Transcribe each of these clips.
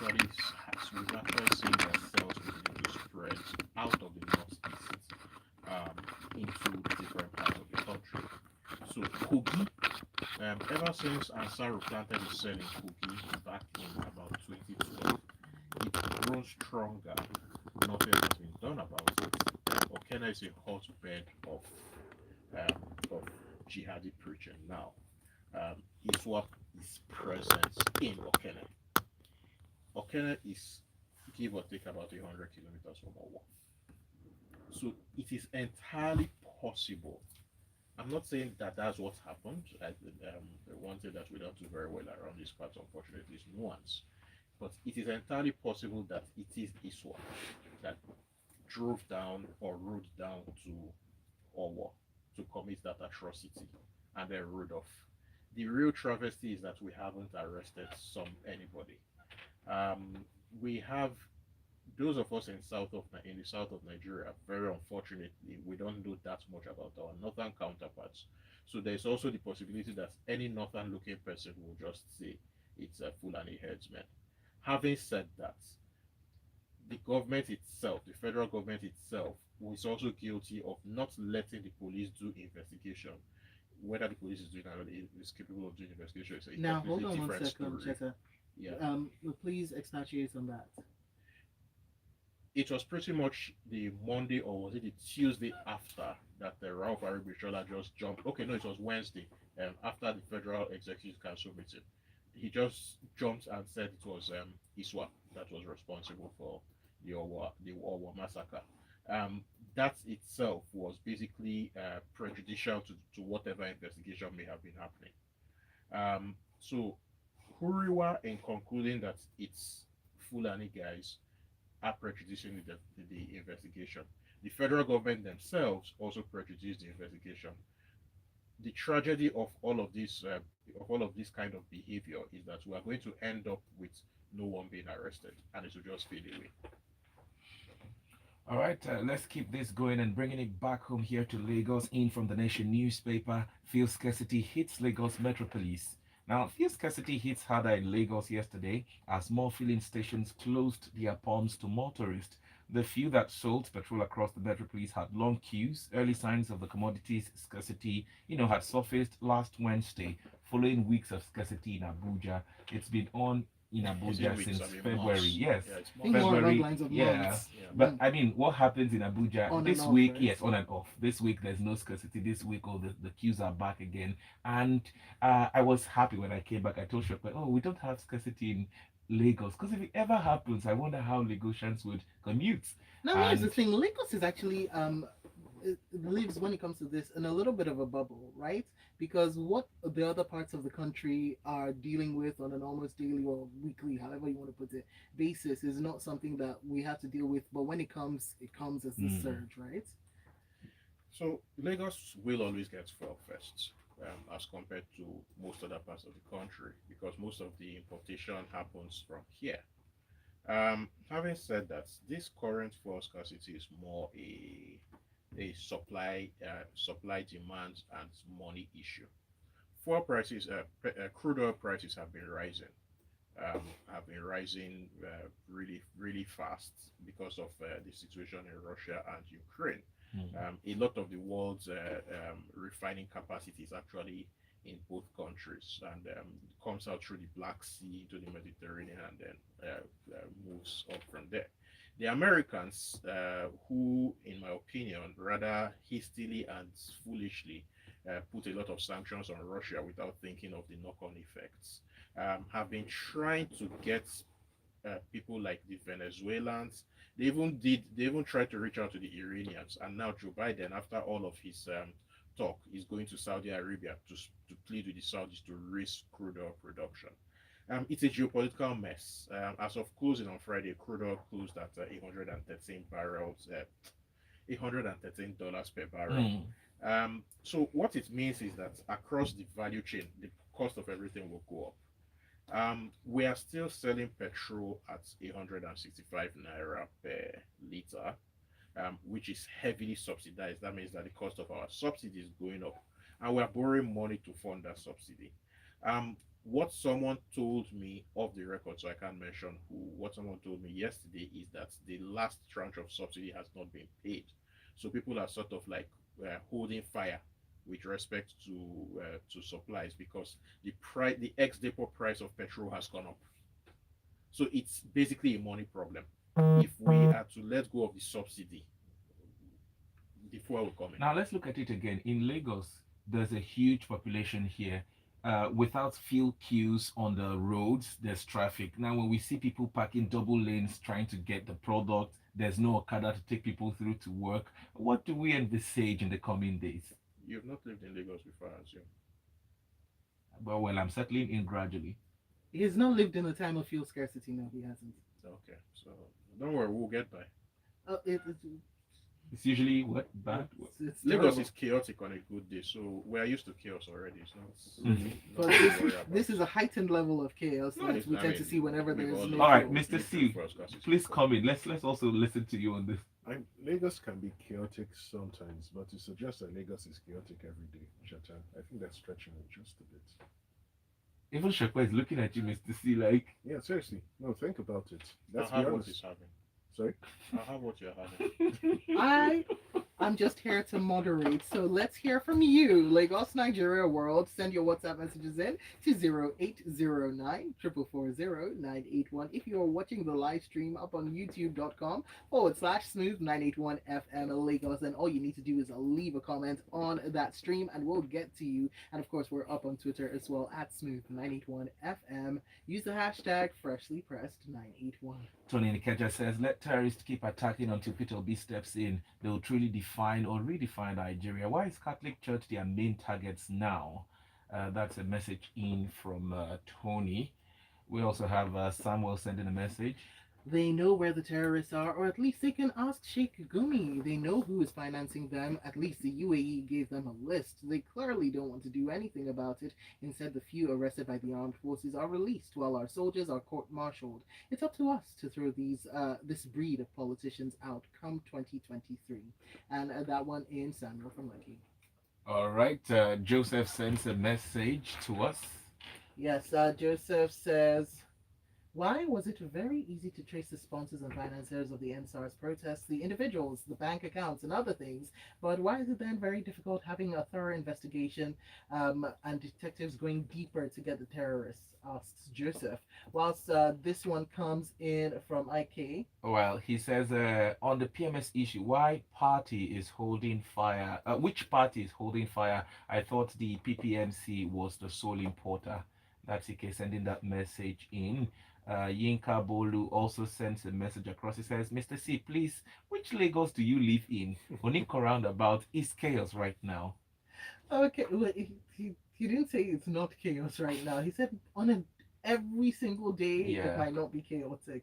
we've actually seen that cells beginning to spread out of the northeast into different parts of the country. So Kogi, ever since Ansaru planted the cell in Kogi back in about 2012, it's grown stronger. Nothing has been done about it. Okene is a hotbed of jihadi preaching now. ISWAP is present in Okene. Okene is give or take about 100 kilometers from Owo. So it is entirely possible. I'm not saying that that's what happened. The one thing that we don't do very well around this part, unfortunately, is nuance. But it is entirely possible that it is ISWAP that drove down or rode down to Owo to commit that atrocity and then rode off. The real travesty is that we haven't arrested anybody. Um, we have those of us in the south of Nigeria. Very unfortunately, we don't know that much about our northern counterparts. So there's also the possibility that any northern-looking person will just say it's a Fulani herdsman. Having said that, the government itself, the federal government itself, is also guilty of not letting the police do investigation. Whether the police is doing or is capable of doing investigation is a Now, hold completely on one different second, story. Cheta. Yeah, Please expatiate on that. it was pretty much the Monday or was it the Tuesday after that the Ralph Aribishola just jumped. Okay, no, it was Wednesday. After the Federal Executive Council meeting, he just jumped and said it was ISWA that was responsible for the Owa massacre. Um, that itself was basically prejudicial to whatever investigation may have been happening. So Huriwa, in concluding that it's Fulani guys, are prejudicing the investigation. The federal government themselves also prejudiced the investigation. The tragedy of all of this kind of behavior is that we are going to end up with no one being arrested, and it will just fade away. All right, let's keep this going and bringing it back home here to Lagos. In from the Nation newspaper, fuel scarcity hits Lagos Metropolis. Now, fuel scarcity hits harder in Lagos yesterday as more filling stations closed their pumps to motorists. The few that sold petrol across the metropolis had long queues. Early signs of the commodities scarcity, had surfaced last Wednesday, following weeks of scarcity in Abuja. It's been on in Is it Abuja weeks? since I mean February. months. Yes, Yeah, it's I think months. more along February. lines of Yeah. months. Yeah. But I mean, what happens in Abuja On and this off, week? right? Yes, on and off. This week there's no scarcity. This week, all the queues are back again. And I was happy when I came back. I told Shopper, oh, we don't have scarcity in Lagos. Because if it ever happens, I wonder how Lagosians would commute. Now, here's the And thing: Lagos is actually it lives when it comes to this in a little bit of a bubble, right? Because what the other parts of the country are dealing with on an almost daily or weekly, however you want to put it, basis is not something that we have to deal with. But when it comes as this mm, surge, right? So Lagos will always get fuel first, as compared to most other parts of the country, because most of the importation happens from here. Having said that, this current fuel scarcity is more a supply demand and money issue. Fuel prices, crude oil prices have been rising really really fast because of the situation in Russia and Ukraine. mm, A lot of the world's refining capacity is actually in both countries and comes out through the Black Sea into the Mediterranean and then moves up from there. The Americans, who, in my opinion, rather hastily and foolishly put a lot of sanctions on Russia without thinking of the knock on effects, have been trying to get people like the Venezuelans. They even tried to reach out to the Iranians, and now Joe Biden, after all of his talk, is going to Saudi Arabia to plead with the Saudis to raise crude oil production. It's a geopolitical mess. As of closing on Friday, crude oil closed at 813 barrels, $813 per barrel. mm. So what it means is that across the value chain, the cost of everything will go up. We are still selling petrol at 865 naira per liter, which is heavily subsidized. That means that the cost of our subsidy is going up, and we are borrowing money to fund that subsidy. Um, What someone told me off the record, so I can't mention who, what someone told me yesterday is that the last tranche of subsidy has not been paid. So people are sort of like holding fire with respect to supplies because the ex depot price of petrol has gone up. So it's basically a money problem. If we are to let go of the subsidy, the fuel will come in. Now let's look at it again. In Lagos, there's a huge population here. Without fuel queues on the roads, there's traffic. Now, when we see people parking double lanes trying to get the product, there's no Okada to take people through to work. What do we envisage in the coming days? You've not lived in Lagos before, I assume. Well, I'm settling in gradually. He's not lived in a time of fuel scarcity. No, he hasn't. Okay, so don't worry, we'll get by. It's usually what bad. It's Lagos terrible. is chaotic on a good day, so we're used to chaos already. It's not Mhm. really But nothing to this, worry about. this is a heightened level of chaos No, that we I tend to mean, see whenever we've there's all no lived All right, fuel. through- Mr. lived C, through fuel scarcity please before. come in. Let's also listen to you on this. Lagos can be chaotic sometimes, but to suggest that Lagos is chaotic every day, Shatan, I think that's stretching it just a bit. Even Shakwa is looking at you, Mr. C, like Yeah, seriously. No, think about it. I'll Let's be have what honest. he's having. Sorry? I'll have what you're having. I'm just here to moderate. So let's hear from you, Lagos, Nigeria world. Send your WhatsApp messages in to 0809 440 981. If you are watching the live stream up on youtube.com/smooth 981 FM Lagos, then all you need to do is leave a comment on that stream and we'll get to you. And of course, we're up on Twitter as well at smooth 981 FM. Use the hashtag freshly pressed 981. Tony Nikeja says, let terrorists keep attacking until Peter B steps in. They will truly define or redefine Nigeria. Why is Catholic Church their main targets now? That's a message in from Tony. We also have Samuel sending a message. They know where the terrorists are, or at least they can ask Sheikh Gumi. They know who is financing them. At least the UAE gave them a list. They clearly don't want to do anything about it. Instead, the few arrested by the armed forces are released, while our soldiers are court-martialed. It's up to us to throw this breed of politicians out come 2023. And that one in Samuel from Lekki. All right, Joseph sends a message to us. Yes, Joseph says, why was it very easy to trace the sponsors and financiers of the NSARS protests, the individuals, the bank accounts, and other things? But why is it then very difficult having a thorough investigation and detectives going deeper to get the terrorists? Asks Joseph. Whilst this one comes in from IK. Well, he says on the PMS issue, why party is holding fire? Which party is holding fire? I thought the PPMC was the sole importer. That's IK sending that message in. Yinka Bolu also sends a message across. He says, Mr. C, please, which Lagos do you live in? Oniko roundabout is chaos right now. Okay, well, he didn't say it's not chaos right now. He said every single day it might not be chaotic.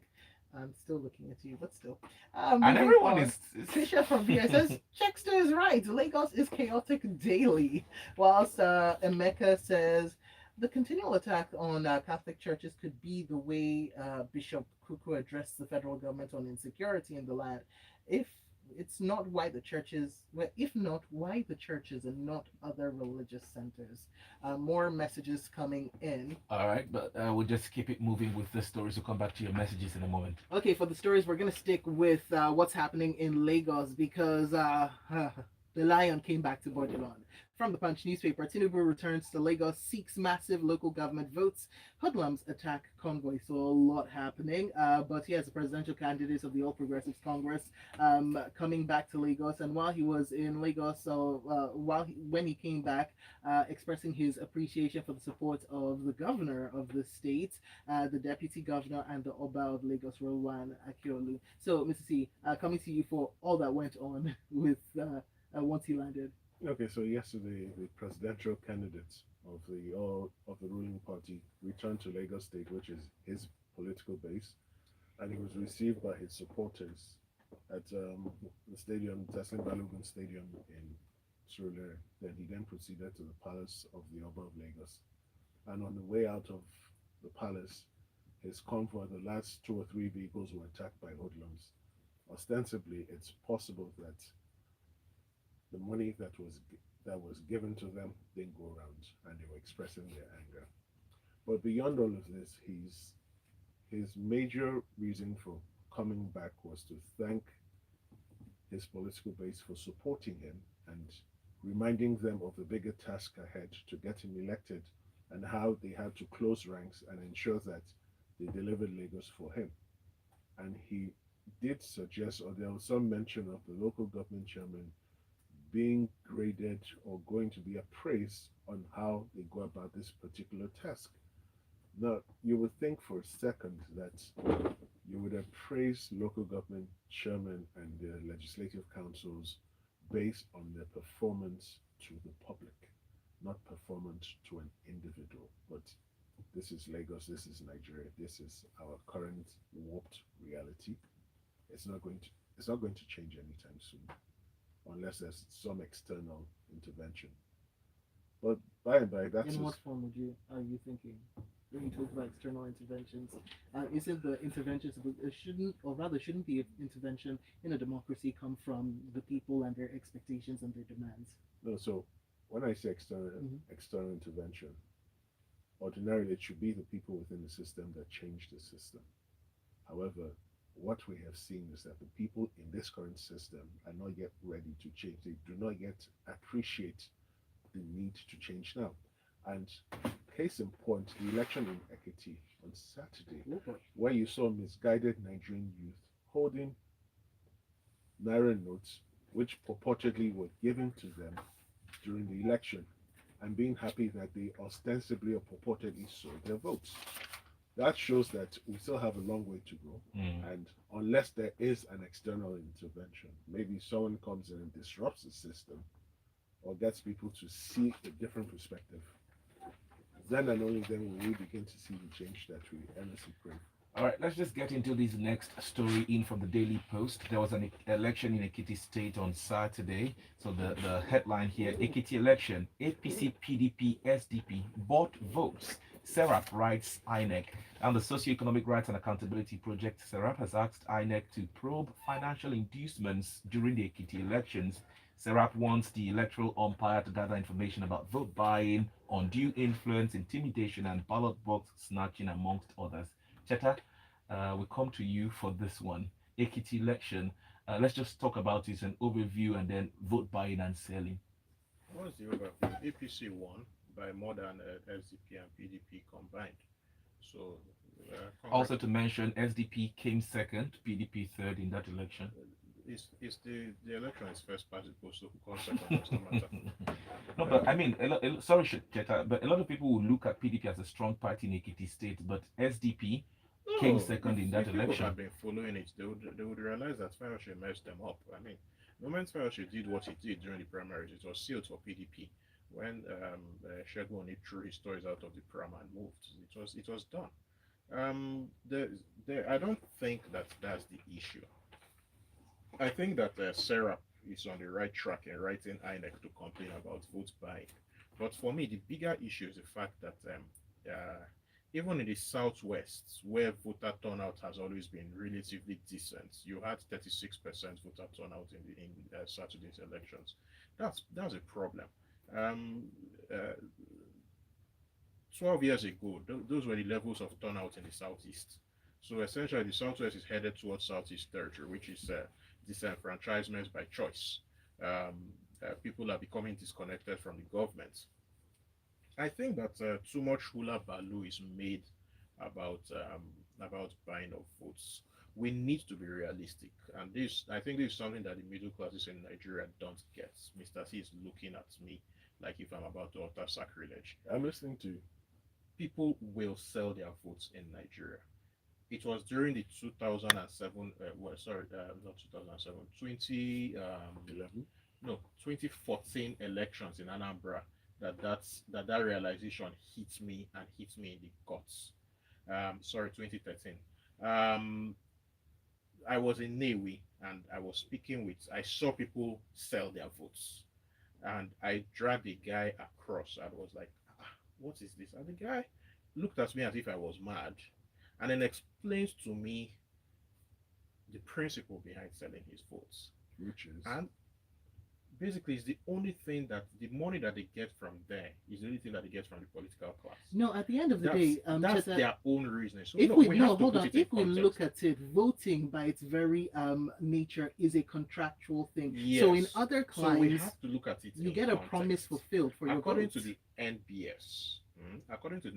I'm still looking at you, but still. And everyone is. Fisher from VI says, Chexter is right. Lagos is chaotic daily. Whilst Emeka says, the continual attack on Catholic churches could be the way Bishop Kuku addressed the federal government on insecurity in the land. If it's not why the churches, well, if not, why the churches and not other religious centers? More messages coming in. All right, but we'll just keep it moving with the stories. We'll come back to your messages in a moment. Okay, for the stories, we're going to stick with what's happening in Lagos because the lion came back to Bordelon. From the Punch newspaper, Tinubu returns to Lagos, seeks massive local government votes. Hoodlums attack convoy. So a lot happening. But he has a presidential candidate of the All Progressives Congress coming back to Lagos. And while he was in Lagos, when he came back, expressing his appreciation for the support of the governor of the state, the deputy governor, and the Oba of Lagos, Rowan Akiolu. So, Mr. C, coming to you for all that went on with once he landed. Okay, so yesterday the presidential candidate of the ruling party returned to Lagos State, which is his political base, and he was received by his supporters at the stadium, Teslim Balogun Stadium in Surulere. Then he then proceeded to the palace of the Oba of Lagos, and on the way out of the palace, his convoy, the last 2 or 3 vehicles, were attacked by hoodlums. Ostensibly, it's possible that the money that was given to them didn't go around, and they were expressing their anger. But beyond all of this, his major reason for coming back was to thank his political base for supporting him and reminding them of the bigger task ahead to get him elected and how they had to close ranks and ensure that they delivered Lagos for him. And he did suggest, or there was some mention of the local government chairman being graded or going to be appraised on how they go about this particular task. Now, you would think for a second that you would appraise local government chairmen and their legislative councils based on their performance to the public, not performance to an individual. But this is Lagos, this is Nigeria, this is our current warped reality. It's not going to it's not going to change anytime soon, unless there's some external intervention. But by and by, that's In what just, form are you thinking? When you talk about external interventions, isn't the interventions shouldn't, or rather, shouldn't the intervention in a democracy come from the people and their expectations and their demands? no. So when I say Mhm. external intervention, ordinarily it should be the people within the system that change the system. However, what we have seen is that the people in this current system are not yet ready to change. They do not yet appreciate the need to change now. And case in point, the election in Ekiti on Saturday, Oh boy. where you saw misguided Nigerian youth holding Naira notes, which purportedly were given to them during the election, and being happy that they ostensibly or purportedly sold their votes. That shows that we still have a long way to go. Mm. And unless there is an external intervention, maybe someone comes in and disrupts the system or gets people to see a different perspective, then and only then will we begin to see the change that we earnestly crave. All right, let's just get into this next story in from the Daily Post. There was an election in Ekiti State on Saturday. So the headline here, Ekiti election, APC, PDP, SDP bought votes. Serap writes INEC. And the Socioeconomic Rights and Accountability Project, Serap, has asked INEC to probe financial inducements during the Ekiti elections. Serap wants the electoral umpire to gather information about vote buying, undue influence, intimidation, and ballot box snatching, amongst others. Cheta, we come to you for this one. Ekiti election. Let's just talk about it, an overview, and then vote buying and selling. What's the overview? APC won by more than SDP and PDP combined. So, Also to mention, SDP came second, PDP third in that election. it's the election is first past the post, so who comes second does not matter. No, but I mean, sorry, Cheta, but a lot of people will look at PDP as a strong party in Ekiti State, but SDP came No, second in that if people election. had been following it, they would realize that Fayose messed them up. I mean, the moment Fayose did what he did during the primaries, it was sealed for PDP. When Shegun Oni threw his toys out of the pram and moved, it was done. I don't think that that's the issue. I think that Sarah is on the right track in writing INEC to complain about vote buying. But for me, the bigger issue is the fact that even in the southwest, where voter turnout has always been relatively decent, you had 36% voter turnout in Saturday's elections. That's a problem. Um, uh, 12 years ago, those were the levels of turnout in the southeast. So essentially, the southwest is headed towards southeast territory, which is disenfranchisement by choice. People are becoming disconnected from the government. I think that too much hula baloo is made about buying of votes. We need to be realistic, and this I think this is something that the middle classes in Nigeria don't get. Mr. C is looking at me like if I'm about to utter sacrilege. I'm listening to you. People will sell their votes in Nigeria. It was during the 2007, well, sorry, not 2007, 11. no, 2014 elections in Anambra that realization hit me and hit me in the guts. Sorry, 2013. Um, I was in Newi and I was speaking with, I saw people sell their votes and I dragged the guy across and was like, what is this? And the guy looked at me as if I was mad and then explained to me the principle behind selling his votes. Which is And basically it's the only thing that the money that they get from there is the only thing that they get from the political class. No, at the end of the day, That's Cheta, their own reasoning. So if no, we we no have to hold put on, it in if we context. look at it, voting by its very nature is a contractual thing. So in Yes. other So we climes, have to look at it you in get a promise context. fulfilled for your According vote. to the NBS, according to the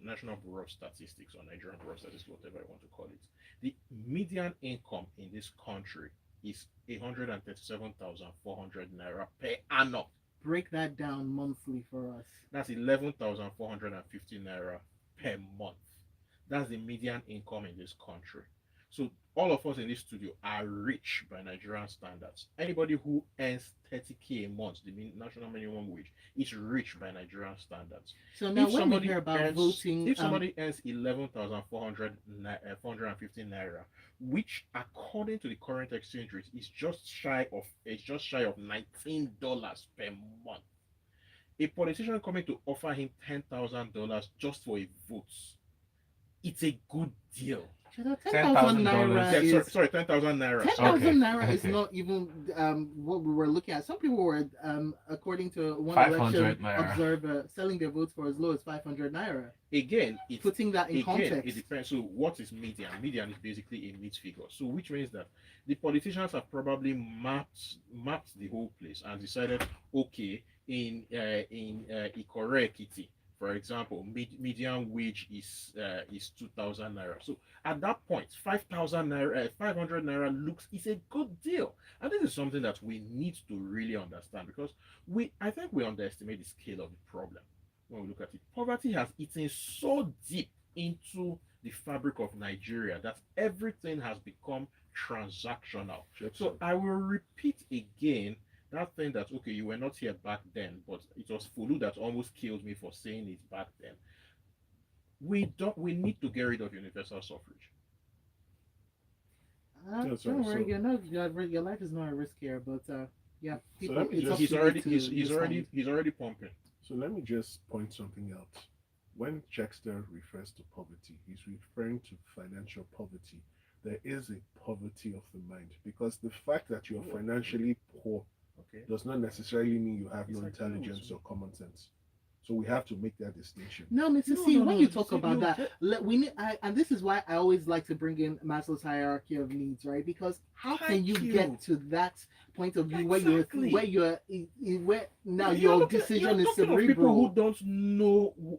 National Bureau of Statistics or Nigerian Bureau of Statistics, whatever I want to call it, the median income in this country is 137,400 naira per annum. Break that down monthly for us. That's 11,450 naira per month. That's the median income in this country. So all of us in this studio are rich by Nigerian standards. Anybody who earns 30k a month, the national minimum wage, is rich by Nigerian standards. So now, when we hear about voting, if somebody earns 11,450 naira, which according to the current exchange rate is just shy of $19 per month, a politician coming to offer him $10,000 just for a vote, it's a good deal. 10,000 naira $10,000. is Sorry, 10,000 naira. 10,000 naira is Okay. not even what we were looking at. Some people were, according to one 500 election naira. observer, selling their votes for as low as 500 naira. Again, it's Putting that in again, context. it depends. So, what is median? Median is basically a mid figure. So, which means that the politicians have probably mapped the whole place and decided, okay, in Ikore Ekiti, for example, median wage is 2,000 naira. So, at that point, 5,000 naira, 500 naira looks is a good deal, and this is something that we need to really understand because I think we underestimate the scale of the problem when we look at it. Poverty has eaten so deep into the fabric of Nigeria that everything has become transactional. So I will repeat again that thing that okay, you were not here back then, but it was Fulu that almost killed me for saying it back then. We need to get rid of universal suffrage. Don't worry, your life is not at risk here, but yeah, people, let me it's just- up He's to you already to he's already pumping. So let me just point something out. When Chexter refers to poverty, he's referring to financial poverty. There is a poverty of the mind because the fact that you're financially poor Okay. does not necessarily mean you have It's no like intelligence those. or common sense. So we have to make that distinction. No, Mr. No, C, no, when no, you you talk see, about you that, get- we need, and this is why I always like to bring in Maslow's hierarchy of needs, right? Because how can Thank you you. get to that point of view Exactly. where now You're your looking- decision you're is talking of people cerebral?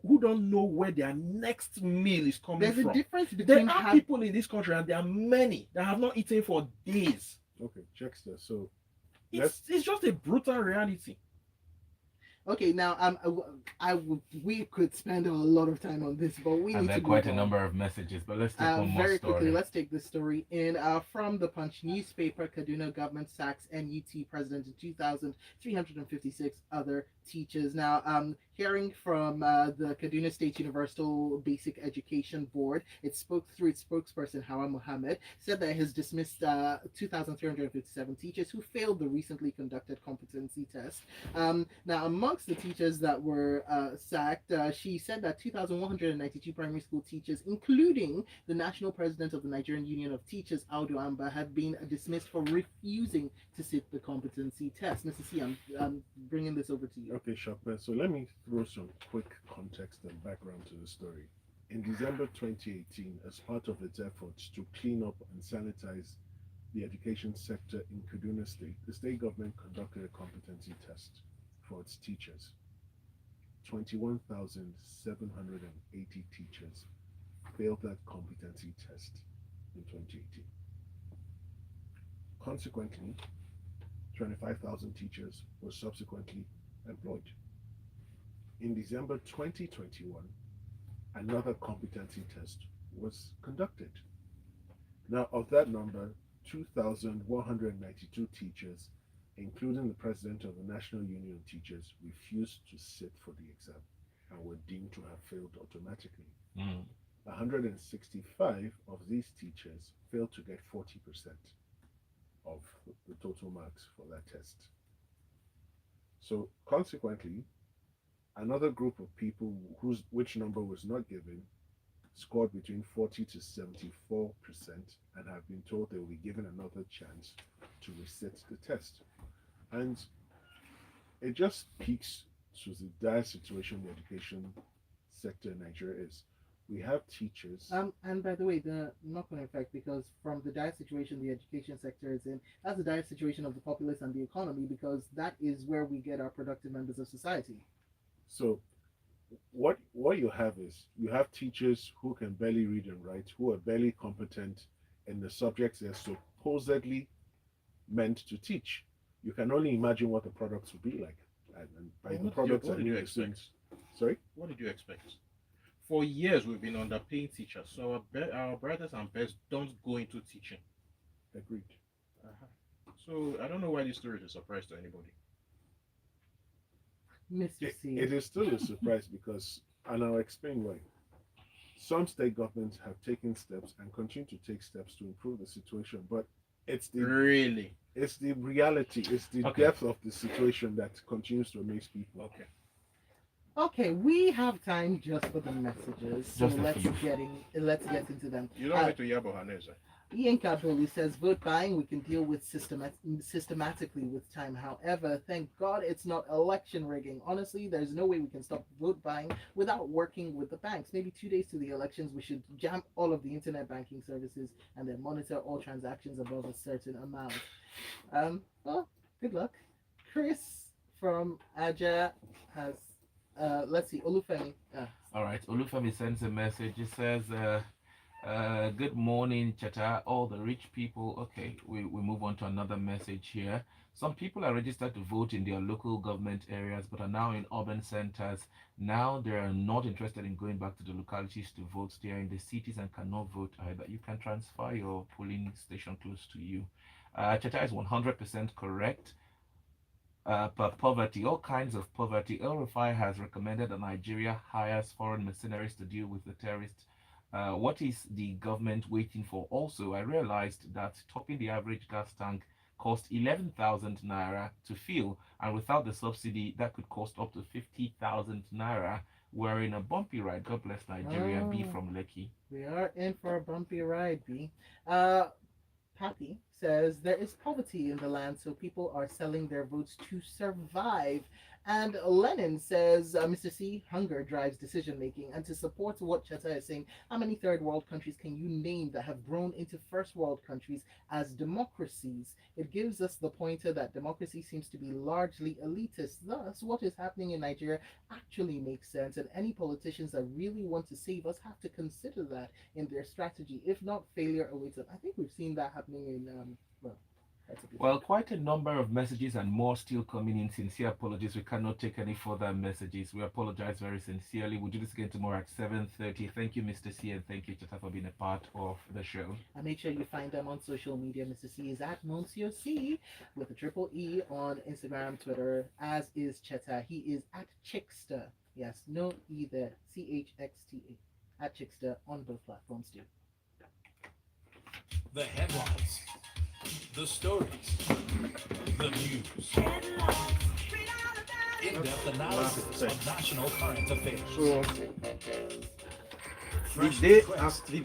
who don't know where their next meal is coming There's from. a difference There between are people in this country, and there are many that have not eaten for days. Okay, Chexter. So It's just a brutal reality. Okay, now we could spend a lot of time on this, but we And need there to are quite move a on. number of messages, but let's take one more Very story. quickly, let's take this story in from the Punch newspaper. Kaduna government sacks NUT president and 2,356 other teachers. Now, hearing from the Kaduna State Universal Basic Education Board, it spoke through its spokesperson Hawa Mohammed, said that it has dismissed 2,357 teachers who failed the recently conducted competency test. Now, amongst the teachers that were sacked, she said that 2,192 primary school teachers, including the national president of the Nigerian Union of Teachers, Audu Amba, have been dismissed for refusing to sit the competency test. Mr. C, I'm bringing this over to you. okay, Shopper. So let me throw some quick context and background to the story. In December 2018, as part of its efforts to clean up and sanitize the education sector in Kaduna State, the state government conducted a competency test for its teachers. 21,780 teachers failed that competency test in 2018. Consequently, 25,000 teachers were subsequently employed. In December 2021, another competency test was conducted. Now, of that number, 2,192 teachers, including the president of the National Union of Teachers, refused to sit for the exam and were deemed to have failed automatically. 165 of these teachers failed to get 40% of the total marks for that test. So consequently, another group of people which number was not given scored between 40 to 74% and have been told they will be given another chance to resit the test. And it just speaks to the dire situation the education sector in Nigeria is. We have teachers. And by the way, the knock-on effect, because from the dire situation the education sector is in, that's the dire situation of the populace and the economy, because that is where we get our productive members of society. So what you have is you have teachers who can barely read and write, who are barely competent in the subjects they're supposedly meant to teach. You can only imagine what the products would be like. And by the products, what I did mean you the expect? students. Sorry? What did you expect? For years, we've been underpaying teachers, so our brothers and best don't go into teaching. Agreed. Uh-huh. So I don't know why this story is a surprise to anybody. Mr. C. It is still a surprise because, and I'll explain why. Some state governments have taken steps and continue to take steps to improve the situation, but it's the Really? it's the reality, it's the Okay. depth of the situation that continues to amaze people. Okay. Okay, we have time just for the messages, so Just a let's few. let's get into them. You don't need to Yabo Haneza. Ian Kabuli says vote buying we can deal with systematically with time. However, thank God it's not election rigging. Honestly, there's no way we can stop vote buying without working with the banks. Maybe 2 days to the elections, we should jam all of the internet banking services and then monitor all transactions above a certain amount. Well, good luck. Chris from Aja has let's see, Olufemi. All right, Olufemi sends a message. It says, good morning, Chata, all the rich people. Okay, we move on to another message here. Some people are registered to vote in their local government areas, but are now in urban centers. Now they are not interested in going back to the localities to vote. They are in the cities and cannot vote either. You can transfer your polling station close to you. Chata is 100% correct. Per poverty, all kinds of poverty. El Rufai has recommended that Nigeria hires foreign mercenaries to deal with the terrorists. What is the government waiting for? Also, I realized that topping the average gas tank cost 11,000 naira to fill, and without the subsidy, that could cost up to 50,000 naira. We're in a bumpy ride. God bless Nigeria. B Oh. from Lekki. We are in for a bumpy ride, B. Pappy says there is poverty in the land, so people are selling their votes to survive. And Lenin says, Mr. C, hunger drives decision making. And to support what Cheta is saying, how many third world countries can you name that have grown into first world countries as democracies? It gives us the pointer that democracy seems to be largely elitist. Thus, what is happening in Nigeria actually makes sense. And any politicians that really want to save us have to consider that in their strategy. If not, failure awaits them. I think we've seen that happening in, Well, quite a number of messages and more still coming in. Sincere apologies. We cannot take any further messages. We apologize very sincerely. We'll do this again tomorrow at 7:30. Thank you, Mr. C, and thank you, Cheta, for being a part of the show. and make sure you find them on social media. Mr. C is at Monsieur C with a triple E on Instagram, Twitter, as is Cheta. He is at Chickster. Yes, no E there. CHXTA. At Chickster on both platforms too. The headlines, the stories, the news. In-depth analysis of national current affairs. So Fresh the day requests the day